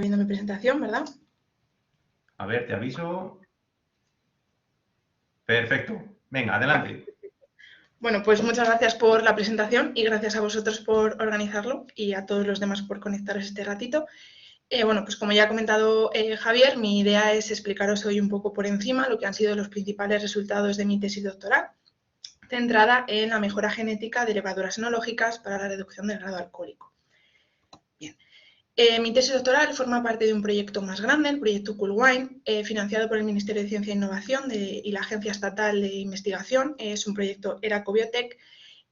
viendo mi presentación, ¿verdad? A ver, te aviso. Perfecto. Venga, adelante. Bueno, pues muchas gracias por la presentación y gracias a vosotros por organizarlo y a todos los demás por conectaros este ratito. Bueno, pues como ya ha comentado Javier, mi idea es explicaros hoy un poco por encima lo que han sido los principales resultados de mi tesis doctoral, centrada en la mejora genética de levaduras enológicas para la reducción del grado alcohólico. Bien. Mi tesis doctoral forma parte de un proyecto más grande, el proyecto CoolWine, financiado por el Ministerio de Ciencia e Innovación y la Agencia Estatal de Investigación. Es un proyecto ERACO-Biotech.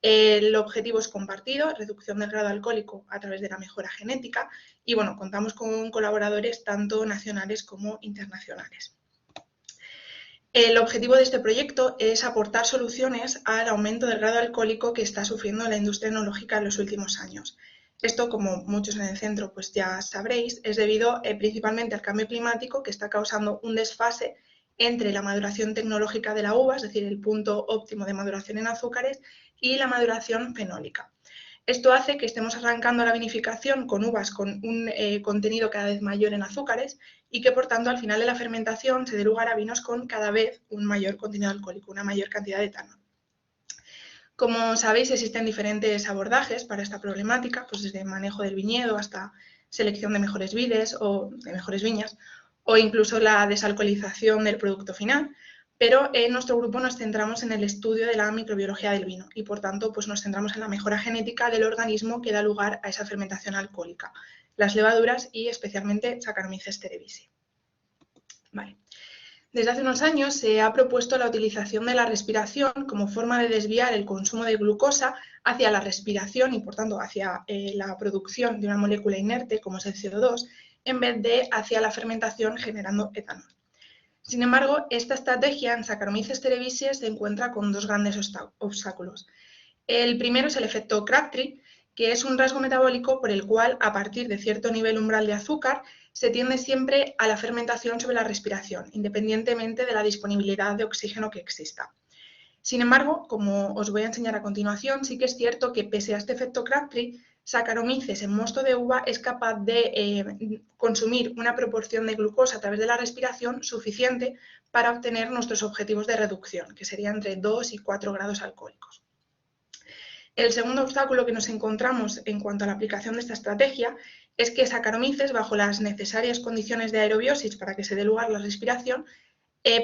El objetivo es compartido, reducción del grado alcohólico a través de la mejora genética y, bueno, contamos con colaboradores tanto nacionales como internacionales. El objetivo de este proyecto es aportar soluciones al aumento del grado alcohólico que está sufriendo la industria enológica en los últimos años. Esto, como muchos en el centro pues ya sabréis, es debido principalmente al cambio climático que está causando un desfase entre la maduración tecnológica de la uva, es decir, el punto óptimo de maduración en azúcares, y la maduración fenólica. Esto hace que estemos arrancando la vinificación con uvas con un contenido cada vez mayor en azúcares y que, por tanto, al final de la fermentación se dé lugar a vinos con cada vez un mayor contenido alcohólico, una mayor cantidad de etanol. Como sabéis, existen diferentes abordajes para esta problemática, pues desde manejo del viñedo hasta selección de mejores vides o de mejores viñas, o incluso la desalcoholización del producto final, pero en nuestro grupo nos centramos en el estudio de la microbiología del vino y, por tanto, pues nos centramos en la mejora genética del organismo que da lugar a esa fermentación alcohólica, las levaduras y especialmente Saccharomyces cerevisiae. Vale. Desde hace unos años se ha propuesto la utilización de la respiración como forma de desviar el consumo de glucosa hacia la respiración y, por tanto, hacia la producción de una molécula inerte, como es el CO2, en vez de hacia la fermentación generando etanol. Sin embargo, esta estrategia en Saccharomyces cerevisiae se encuentra con dos grandes obstáculos. El primero es el efecto Crabtree, que es un rasgo metabólico por el cual, a partir de cierto nivel umbral de azúcar, se tiende siempre a la fermentación sobre la respiración, independientemente de la disponibilidad de oxígeno que exista. Sin embargo, como os voy a enseñar a continuación, sí que es cierto que pese a este efecto Crabtree, Saccharomyces en mosto de uva es capaz de consumir una proporción de glucosa a través de la respiración suficiente para obtener nuestros objetivos de reducción, que serían entre 2 y 4 grados alcohólicos. El segundo obstáculo que nos encontramos en cuanto a la aplicación de esta estrategia es que Saccharomyces, bajo las necesarias condiciones de aerobiosis para que se dé lugar a la respiración,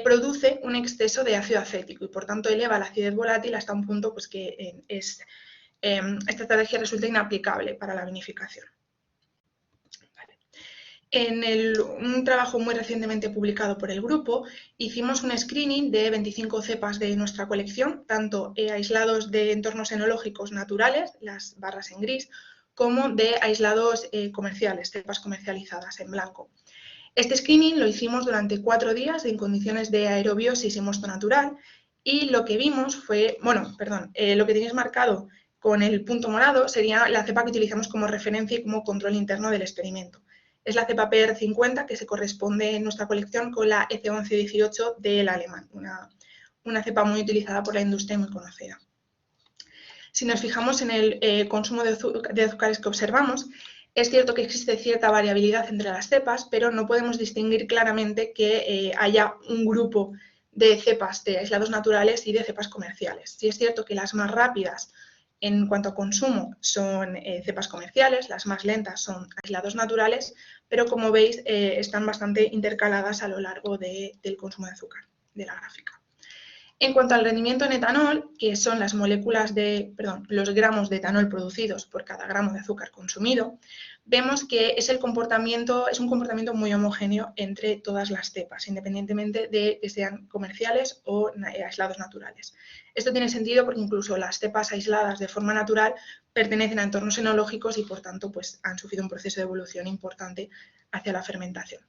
produce un exceso de ácido acético y, por tanto, eleva la acidez volátil hasta un punto pues, que esta estrategia resulta inaplicable para la vinificación. Vale. En un trabajo muy recientemente publicado por el grupo, hicimos un screening de 25 cepas de nuestra colección, tanto aislados de entornos enológicos naturales, las barras en gris, como de aislados comerciales, cepas comercializadas en blanco. Este screening lo hicimos durante 4 días en condiciones de aerobiosis y mosto natural y lo que vimos fue, lo que tenéis marcado con el punto morado sería la cepa que utilizamos como referencia y como control interno del experimento. Es la cepa PR50 que se corresponde en nuestra colección con la EC1118 del alemán, una cepa muy utilizada por la industria y muy conocida. Si nos fijamos en el consumo de azúcares que observamos, es cierto que existe cierta variabilidad entre las cepas, pero no podemos distinguir claramente que haya un grupo de cepas de aislados naturales y de cepas comerciales. Sí es cierto que las más rápidas en cuanto a consumo son cepas comerciales, las más lentas son aislados naturales, pero como veis están bastante intercaladas a lo largo del consumo de azúcar de la gráfica. En cuanto al rendimiento en etanol, que son las los gramos de etanol producidos por cada gramo de azúcar consumido, vemos que es un comportamiento muy homogéneo entre todas las cepas, independientemente de que sean comerciales o aislados naturales. Esto tiene sentido porque incluso las cepas aisladas de forma natural pertenecen a entornos enológicos y, por tanto, pues, han sufrido un proceso de evolución importante hacia la fermentación.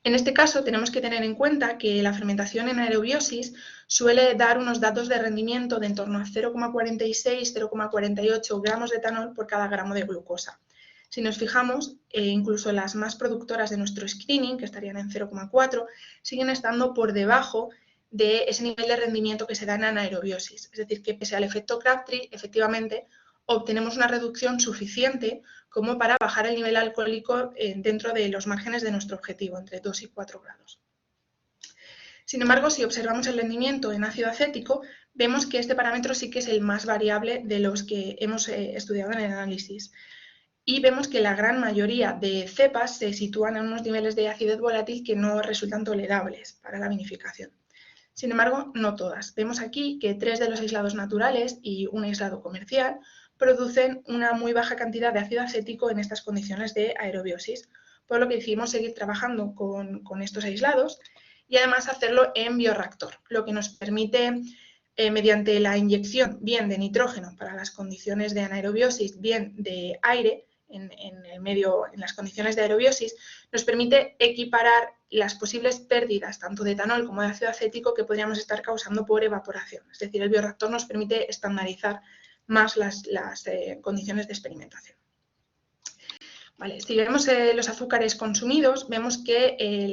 En este caso, tenemos que tener en cuenta que la fermentación en aerobiosis suele dar unos datos de rendimiento de en torno a 0,46-0,48 gramos de etanol por cada gramo de glucosa. Si nos fijamos, incluso las más productoras de nuestro screening, que estarían en 0,4, siguen estando por debajo de ese nivel de rendimiento que se da en anaerobiosis. Es decir, que pese al efecto Crabtree, efectivamente, obtenemos una reducción suficiente como para bajar el nivel alcohólico dentro de los márgenes de nuestro objetivo, entre 2 y 4 grados. Sin embargo, si observamos el rendimiento en ácido acético, vemos que este parámetro sí que es el más variable de los que hemos estudiado en el análisis. Y vemos que la gran mayoría de cepas se sitúan en unos niveles de acidez volátil que no resultan tolerables para la vinificación. Sin embargo, no todas. Vemos aquí que 3 de los aislados naturales y un aislado comercial producen una muy baja cantidad de ácido acético en estas condiciones de aerobiosis, por lo que decidimos seguir trabajando con estos aislados y además hacerlo en bioreactor, lo que nos permite, mediante la inyección bien de nitrógeno para las condiciones de anaerobiosis, bien de aire, en las condiciones de aerobiosis, nos permite equiparar las posibles pérdidas tanto de etanol como de ácido acético que podríamos estar causando por evaporación. Es decir, el bioreactor nos permite estandarizar más las condiciones de experimentación. Vale, si vemos los azúcares consumidos, vemos que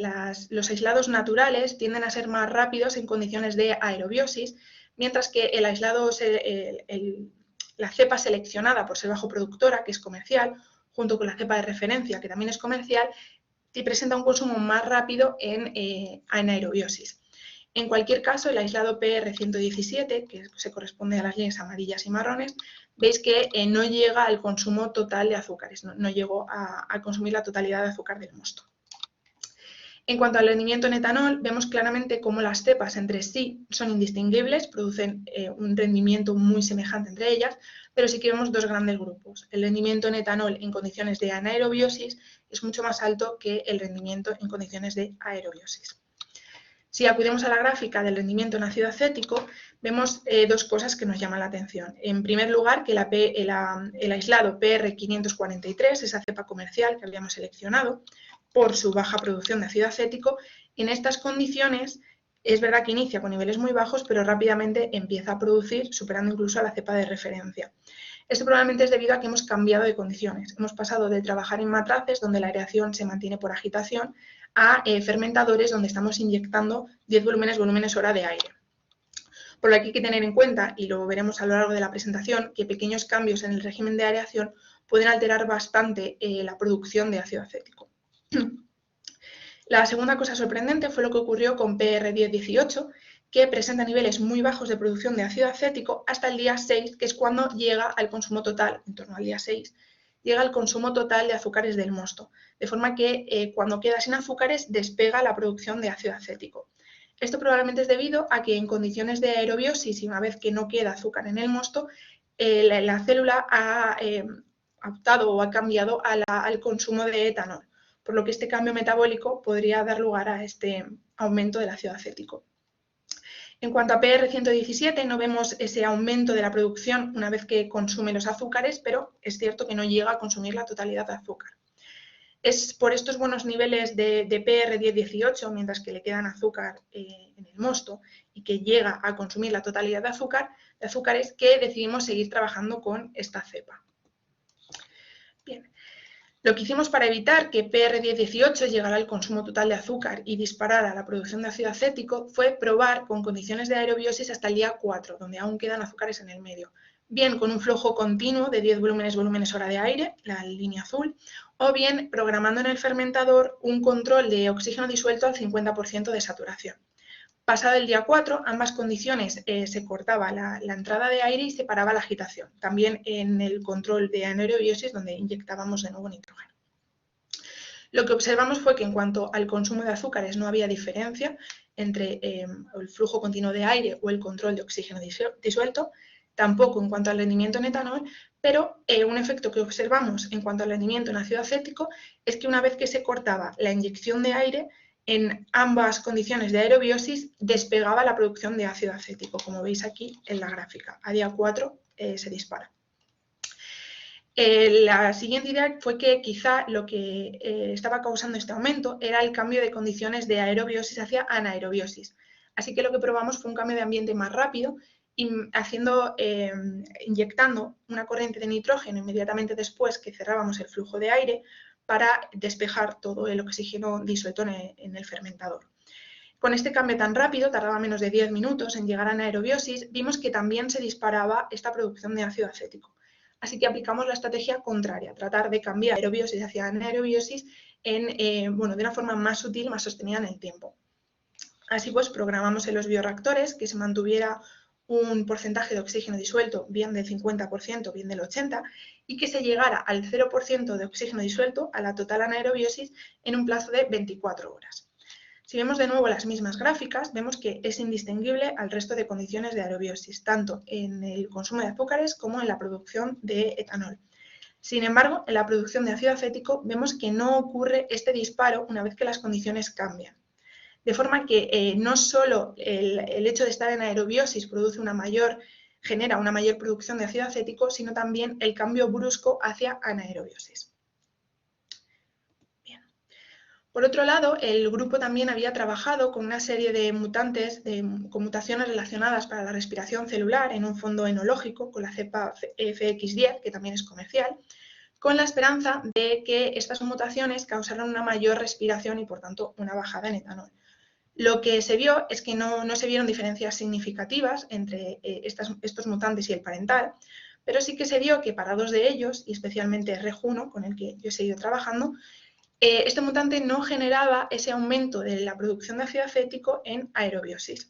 los aislados naturales tienden a ser más rápidos en condiciones de aerobiosis, mientras que el aislado, la cepa seleccionada por ser bajo productora, que es comercial, junto con la cepa de referencia, que también es comercial, y presenta un consumo más rápido en anaerobiosis. En cualquier caso, el aislado PR117, que se corresponde a las líneas amarillas y marrones, veis que no llega al consumo total de azúcares, no llegó a consumir la totalidad de azúcar del mosto. En cuanto al rendimiento en etanol, vemos claramente cómo las cepas entre sí son indistinguibles, producen un rendimiento muy semejante entre ellas, pero sí que vemos dos grandes grupos. El rendimiento en etanol en condiciones de anaerobiosis es mucho más alto que el rendimiento en condiciones de aerobiosis. Si acudimos a la gráfica del rendimiento en ácido acético, vemos dos cosas que nos llaman la atención. En primer lugar, que el aislado PR543, esa cepa comercial que habíamos seleccionado, por su baja producción de ácido acético, en estas condiciones es verdad que inicia con niveles muy bajos, pero rápidamente empieza a producir, superando incluso a la cepa de referencia. Esto probablemente es debido a que hemos cambiado de condiciones. Hemos pasado de trabajar en matraces, donde la aireación se mantiene por agitación, a fermentadores, donde estamos inyectando 10 volúmenes hora de aire. Por lo que hay que tener en cuenta, y lo veremos a lo largo de la presentación, que pequeños cambios en el régimen de aireación pueden alterar bastante la producción de ácido acético. La segunda cosa sorprendente fue lo que ocurrió con PR1018, que presenta niveles muy bajos de producción de ácido acético hasta el día 6, que es cuando llega al consumo total, en torno al día 6, llega al consumo total de azúcares del mosto, de forma que cuando queda sin azúcares despega la producción de ácido acético. Esto probablemente es debido a que en condiciones de aerobiosis y una vez que no queda azúcar en el mosto, la célula ha optado o ha cambiado al consumo de etanol, por lo que este cambio metabólico podría dar lugar a este aumento del ácido acético. En cuanto a PR117, no vemos ese aumento de la producción una vez que consume los azúcares, pero es cierto que no llega a consumir la totalidad de azúcar. Es por estos buenos niveles de PR1018, mientras que le quedan azúcar en el mosto y que llega a consumir la totalidad de azúcares, que decidimos seguir trabajando con esta cepa. Bien. Lo que hicimos para evitar que PR1018 llegara al consumo total de azúcar y disparara la producción de ácido acético fue probar con condiciones de aerobiosis hasta el día 4, donde aún quedan azúcares en el medio. Bien con un flujo continuo de 10 volúmenes hora de aire, la línea azul, o bien programando en el fermentador un control de oxígeno disuelto al 50% de saturación. Pasado el día 4, ambas condiciones se cortaba la entrada de aire y se paraba la agitación, también en el control de anaerobiosis, donde inyectábamos de nuevo nitrógeno. Lo que observamos fue que en cuanto al consumo de azúcares no había diferencia entre el flujo continuo de aire o el control de oxígeno disuelto, tampoco en cuanto al rendimiento en etanol, pero un efecto que observamos en cuanto al rendimiento en ácido acético es que una vez que se cortaba la inyección de aire, en ambas condiciones de aerobiosis despegaba la producción de ácido acético, como veis aquí en la gráfica. A día 4 se dispara. La siguiente idea fue que quizá lo que estaba causando este aumento era el cambio de condiciones de aerobiosis hacia anaerobiosis. Así que lo que probamos fue un cambio de ambiente más rápido, inyectando una corriente de nitrógeno inmediatamente después que cerrábamos el flujo de aire para despejar todo el oxígeno disuelto en el fermentador. Con este cambio tan rápido, tardaba menos de 10 minutos en llegar a anaerobiosis, vimos que también se disparaba esta producción de ácido acético. Así que aplicamos la estrategia contraria, tratar de cambiar aerobiosis hacia anaerobiosis de una forma más sutil, más sostenida en el tiempo. Así pues, programamos en los bioreactores que se mantuviera un porcentaje de oxígeno disuelto, bien del 50%, bien del 80%, y que se llegara al 0% de oxígeno disuelto a la total anaerobiosis en un plazo de 24 horas. Si vemos de nuevo las mismas gráficas, vemos que es indistinguible al resto de condiciones de aerobiosis, tanto en el consumo de azúcares como en la producción de etanol. Sin embargo, en la producción de ácido acético vemos que no ocurre este disparo una vez que las condiciones cambian. De forma que no solo el hecho de estar en aerobiosis genera una mayor producción de ácido acético, sino también el cambio brusco hacia anaerobiosis. Bien. Por otro lado, el grupo también había trabajado con una serie de mutantes, con mutaciones relacionadas para la respiración celular en un fondo enológico, con la cepa FX10, que también es comercial, con la esperanza de que estas mutaciones causaran una mayor respiración y, por tanto, una bajada en etanol. Lo que se vio es que no se vieron diferencias significativas entre estos mutantes y el parental, pero sí que se vio que para dos de ellos, y especialmente REG1, con el que yo he seguido trabajando, este mutante no generaba ese aumento de la producción de ácido acético en aerobiosis.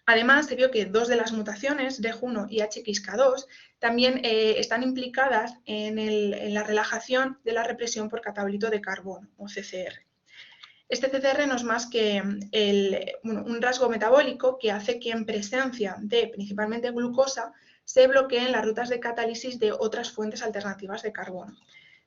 Además, se vio que dos de las mutaciones, REG1 y HXK2, también están implicadas en la relajación de la represión por catabolito de carbono, o CCR. Este CCR no es más que un rasgo metabólico que hace que en presencia de principalmente glucosa se bloqueen las rutas de catálisis de otras fuentes alternativas de carbono.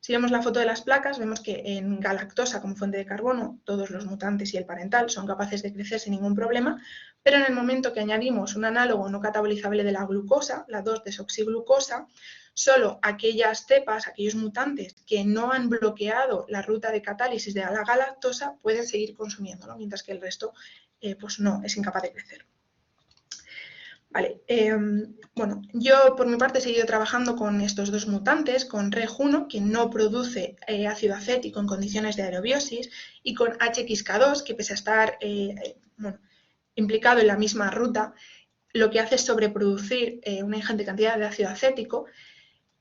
Si vemos la foto de las placas, vemos que en galactosa como fuente de carbono, todos los mutantes y el parental son capaces de crecer sin ningún problema, pero en el momento que añadimos un análogo no catabolizable de la glucosa, la 2-desoxiglucosa, solo aquellas cepas, aquellos mutantes que no han bloqueado la ruta de catálisis de la galactosa pueden seguir consumiéndolo, mientras que el resto pues no, es incapaz de crecer. Vale, yo por mi parte he seguido trabajando con estos dos mutantes, con REG1, que no produce ácido acético en condiciones de aerobiosis, y con HXK2, que pese a estar implicado en la misma ruta, lo que hace es sobreproducir una ingente cantidad de ácido acético.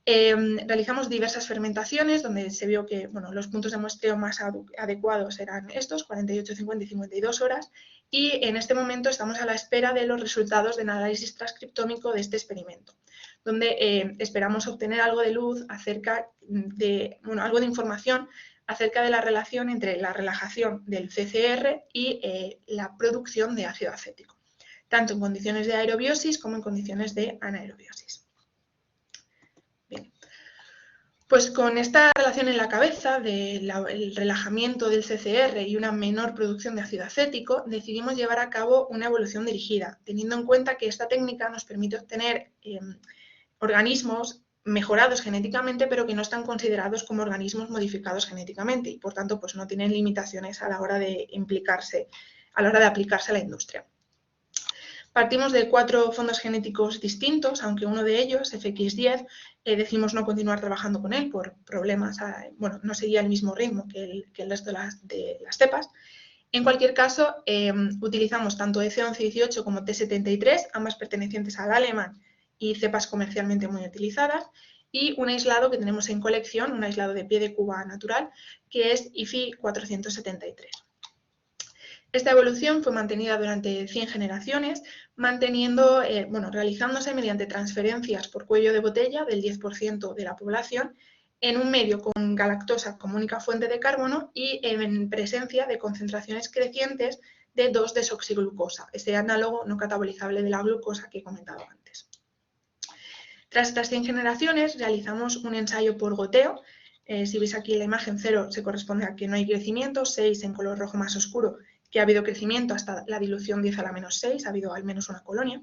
Realizamos diversas fermentaciones donde se vio que los puntos de muestreo más adecuados eran estos, 48, 50 y 52 horas, y en este momento estamos a la espera de los resultados del análisis transcriptómico de este experimento, donde esperamos obtener algo de luz algo de información acerca de la relación entre la relajación del CCR y la producción de ácido acético, tanto en condiciones de aerobiosis como en condiciones de anaerobiosis. Bien. Pues con esta relación en la cabeza del relajamiento del CCR y una menor producción de ácido acético, decidimos llevar a cabo una evolución dirigida, teniendo en cuenta que esta técnica nos permite obtener organismos mejorados genéticamente, pero que no están considerados como organismos modificados genéticamente y, por tanto, pues no tienen limitaciones a la hora de aplicarse a la industria. Partimos de 4 fondos genéticos distintos, aunque uno de ellos, FX10, decidimos no continuar trabajando con él por problemas, no seguía el mismo ritmo que el resto de las cepas. En cualquier caso, utilizamos tanto EC1118 como T73, ambas pertenecientes al alemán y cepas comercialmente muy utilizadas, y un aislado que tenemos en colección, un aislado de pie de cuba natural, que es IFI 473. Esta evolución fue mantenida durante 100 generaciones, realizándose mediante transferencias por cuello de botella del 10% de la población en un medio con galactosa como única fuente de carbono y en presencia de concentraciones crecientes de 2-desoxiglucosa, ese análogo no catabolizable de la glucosa que he comentado antes. Tras estas 100 generaciones realizamos un ensayo por goteo. Si veis aquí la imagen 0 se corresponde a que no hay crecimiento, 6 en color rojo más oscuro que ha habido crecimiento hasta la dilución 10 a la menos 6, ha habido al menos una colonia,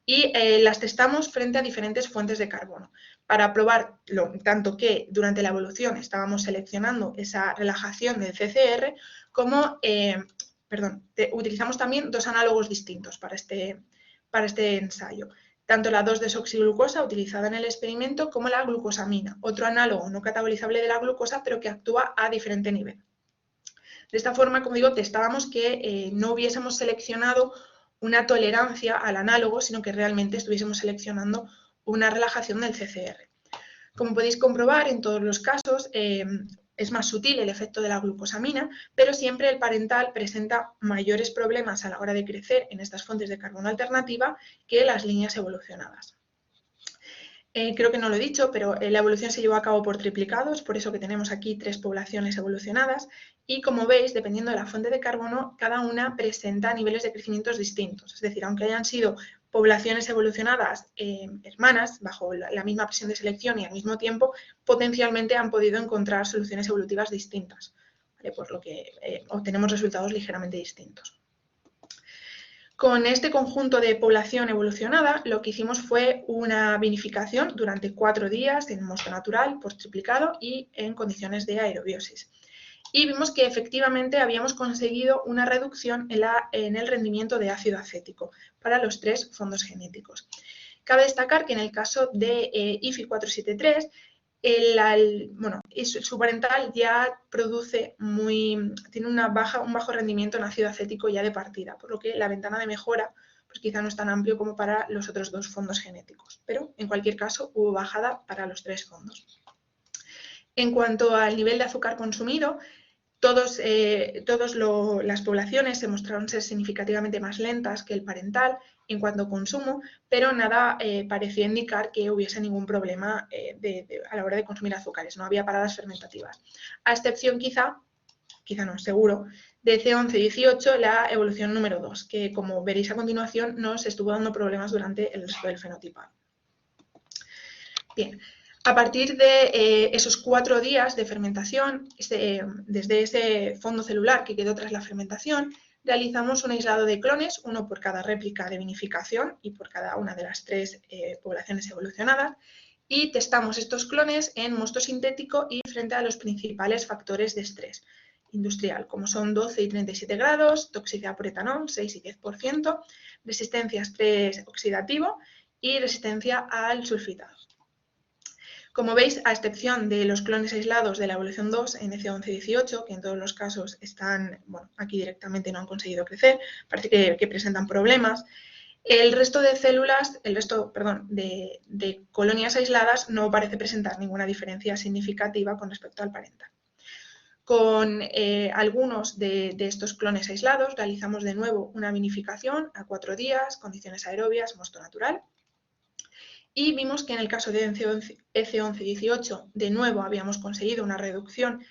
y las testamos frente a diferentes fuentes de carbono para probar tanto que durante la evolución estábamos seleccionando esa relajación del CCR, como utilizamos también 2 análogos distintos para este ensayo, tanto la 2-desoxiglucosa utilizada en el experimento como la glucosamina, otro análogo no catabolizable de la glucosa, pero que actúa a diferente nivel. De esta forma, como digo, testábamos que no hubiésemos seleccionado una tolerancia al análogo, sino que realmente estuviésemos seleccionando una relajación del CCR. Como podéis comprobar, en todos los casos es más sutil el efecto de la glucosamina, pero siempre el parental presenta mayores problemas a la hora de crecer en estas fuentes de carbono alternativa que las líneas evolucionadas. Creo que no lo he dicho, pero la evolución se llevó a cabo por triplicados, por eso que tenemos aquí 3 poblaciones evolucionadas y como veis, dependiendo de la fuente de carbono, cada una presenta niveles de crecimientos distintos. Es decir, aunque hayan sido poblaciones evolucionadas hermanas, bajo la misma presión de selección y al mismo tiempo, potencialmente han podido encontrar soluciones evolutivas distintas, ¿vale? Por lo que obtenemos resultados ligeramente distintos. Con este conjunto de población evolucionada, lo que hicimos fue una vinificación durante 4 días en mosto natural, por triplicado y en condiciones de aerobiosis. Y vimos que efectivamente habíamos conseguido una reducción en el rendimiento de ácido acético para los 3 fondos genéticos. Cabe destacar que en el caso de IFI 473, su parental ya tiene un bajo rendimiento en ácido acético ya de partida, por lo que la ventana de mejora pues quizá no es tan amplio como para los otros 2 fondos genéticos, pero en cualquier caso hubo bajada para los 3 fondos. En cuanto al nivel de azúcar consumido, todas las poblaciones se mostraron ser significativamente más lentas que el parental en cuanto a consumo, pero nada parecía indicar que hubiese ningún problema a la hora de consumir azúcares, no había paradas fermentativas, a excepción quizá no, seguro, de C11-18, la evolución número 2, que como veréis a continuación nos estuvo dando problemas durante el resto del fenotipado. Bien. A partir de esos 4 días de fermentación, desde ese fondo celular que quedó tras la fermentación, realizamos un aislado de clones, uno por cada réplica de vinificación y por cada una de las 3 poblaciones evolucionadas, y testamos estos clones en mosto sintético y frente a los principales factores de estrés industrial, como son 12 y 37 grados, toxicidad por etanol, 6 y 10%, resistencia a estrés oxidativo y resistencia al sulfitado. Como veis, a excepción de los clones aislados de la evolución 2 en EC11-18, que en todos los casos están, bueno, aquí directamente no han conseguido crecer, parece que presentan problemas, el resto de células, de colonias aisladas no parece presentar ninguna diferencia significativa con respecto al parental. Con algunos de estos clones aislados realizamos de nuevo una vinificación a 4 días, condiciones aerobias, mosto natural. Y vimos que en el caso de EC11-18, de nuevo habíamos conseguido una reducción,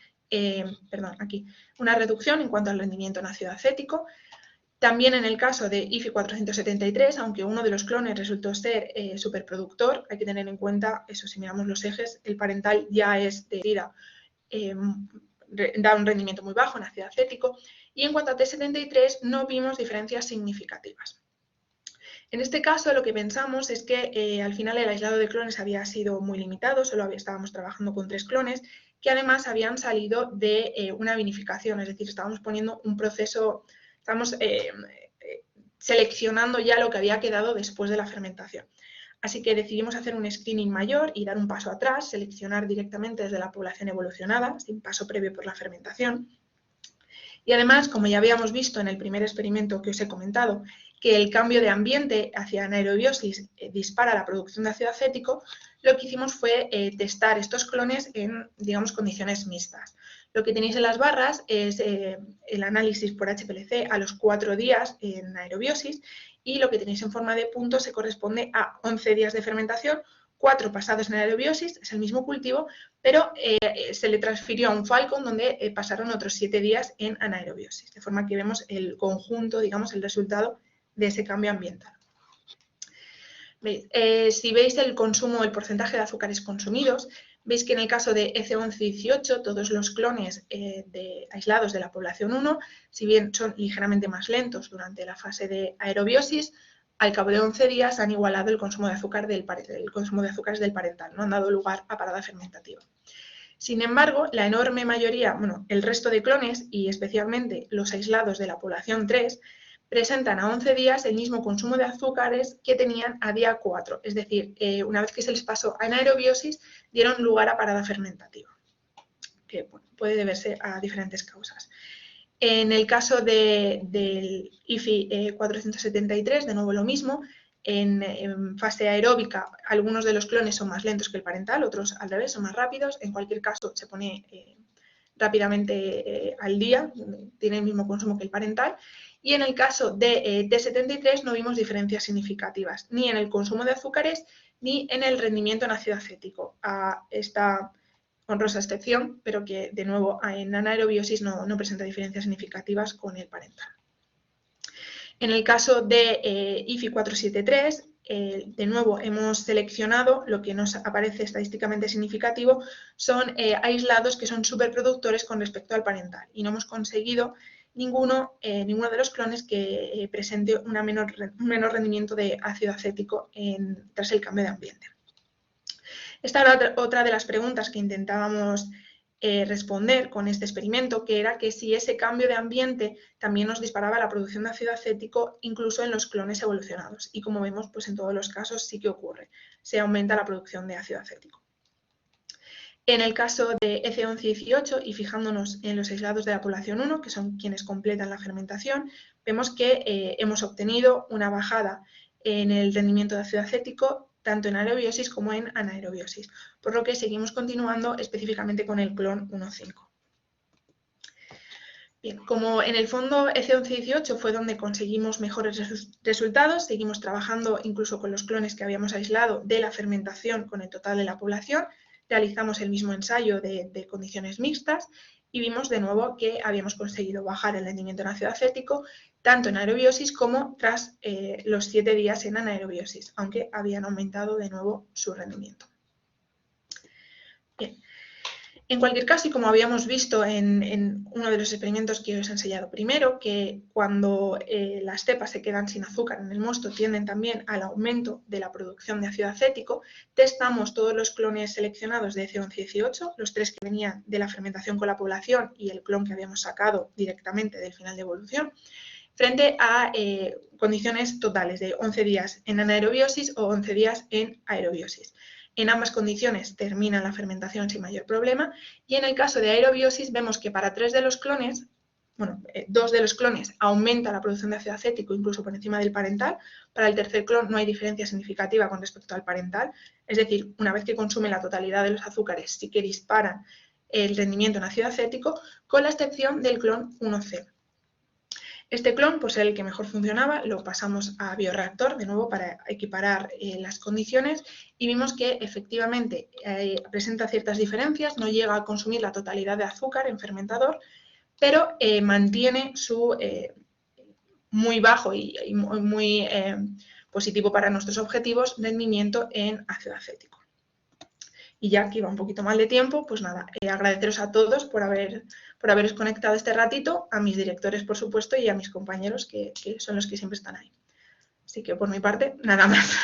una reducción en cuanto al rendimiento en ácido acético. También en el caso de IFI 473, aunque uno de los clones resultó ser superproductor, hay que tener en cuenta, eso si miramos los ejes, el parental ya es de tira, da un rendimiento muy bajo en ácido acético. Y en cuanto a T73, no vimos diferencias significativas. En este caso, lo que pensamos es que al final el aislado de clones había sido muy limitado, solo estábamos trabajando con 3 clones, que además habían salido de una vinificación, es decir, estábamos poniendo un proceso, estamos seleccionando ya lo que había quedado después de la fermentación. Así que decidimos hacer un screening mayor y dar un paso atrás, seleccionar directamente desde la población evolucionada, sin paso previo por la fermentación. Y además, como ya habíamos visto en el primer experimento que os he comentado, que el cambio de ambiente hacia anaerobiosis dispara la producción de ácido acético, lo que hicimos fue testar estos clones en, digamos, condiciones mixtas. Lo que tenéis en las barras es el análisis por HPLC a los 4 días en aerobiosis y lo que tenéis en forma de puntos se corresponde a 11 días de fermentación, 4 pasados en aerobiosis, es el mismo cultivo, pero se le transfirió a un Falcon donde pasaron otros 7 días en anaerobiosis, de forma que vemos el conjunto, digamos, el resultado de ese cambio ambiental. ¿Veis? Si veis el consumo, el porcentaje de azúcares consumidos, veis que en el caso de EC11-18, todos los clones aislados de la población 1, si bien son ligeramente más lentos durante la fase de aerobiosis, al cabo de 11 días han igualado el consumo de azúcares del parental, no han dado lugar a parada fermentativa. Sin embargo, la enorme mayoría, bueno, el resto de clones y especialmente los aislados de la población 3, presentan a 11 días el mismo consumo de azúcares que tenían a día 4, es decir, una vez que se les pasó a anaerobiosis, dieron lugar a parada fermentativa, que bueno, puede deberse a diferentes causas. En el caso del IFI 473, de nuevo lo mismo, en fase aeróbica, algunos de los clones son más lentos que el parental, otros al revés, son más rápidos. En cualquier caso, se pone rápidamente al día, tiene el mismo consumo que el parental. Y en el caso de T73 no vimos diferencias significativas, ni en el consumo de azúcares, ni en el rendimiento en ácido acético. Esta honrosa excepción, pero que de nuevo en anaerobiosis no presenta diferencias significativas con el parental. En el caso de IFI 473, de nuevo hemos seleccionado lo que nos aparece estadísticamente significativo, son aislados que son superproductores con respecto al parental, y no hemos conseguido ninguno de los clones que presente un menor rendimiento de ácido acético tras el cambio de ambiente. Esta era otra de las preguntas que intentábamos responder con este experimento, que era que si ese cambio de ambiente también nos disparaba la producción de ácido acético incluso en los clones evolucionados. Y como vemos, pues en todos los casos sí que ocurre, se aumenta la producción de ácido acético. En el caso de EC1118, y fijándonos en los aislados de la población 1, que son quienes completan la fermentación, vemos que hemos obtenido una bajada en el rendimiento de ácido acético tanto en aerobiosis como en anaerobiosis, por lo que seguimos continuando específicamente con el clon 1.5. Bien, como en el fondo EC1118 fue donde conseguimos mejores resultados, seguimos trabajando incluso con los clones que habíamos aislado de la fermentación con el total de la población, realizamos el mismo ensayo de condiciones mixtas y vimos de nuevo que habíamos conseguido bajar el rendimiento en ácido acético tanto en aerobiosis como tras los 7 días en anaerobiosis, aunque habían aumentado de nuevo su rendimiento. Bien. En cualquier caso, y como habíamos visto en uno de los experimentos que os he enseñado primero, que cuando las cepas se quedan sin azúcar en el mosto tienden también al aumento de la producción de ácido acético, testamos todos los clones seleccionados de EC1118, los 3 que venían de la fermentación con la población y el clon que habíamos sacado directamente del final de evolución, frente a condiciones totales de 11 días en anaerobiosis o 11 días en aerobiosis. En ambas condiciones termina la fermentación sin mayor problema, y en el caso de aerobiosis vemos que para 3 de los clones, bueno, 2 de los clones aumenta la producción de ácido acético incluso por encima del parental. Para el tercer clon no hay diferencia significativa con respecto al parental, es decir, una vez que consume la totalidad de los azúcares sí que disparan el rendimiento en ácido acético, con la excepción del clon 1C. Este clon, pues el que mejor funcionaba, lo pasamos a bioreactor de nuevo para equiparar las condiciones y vimos que efectivamente presenta ciertas diferencias, no llega a consumir la totalidad de azúcar en fermentador, pero mantiene su muy bajo y muy positivo para nuestros objetivos rendimiento en ácido acético. Y ya que iba un poquito mal de tiempo, pues nada, agradeceros a todos por haberos conectado este ratito, a mis directores, por supuesto, y a mis compañeros, que son los que siempre están ahí. Así que por mi parte, nada más.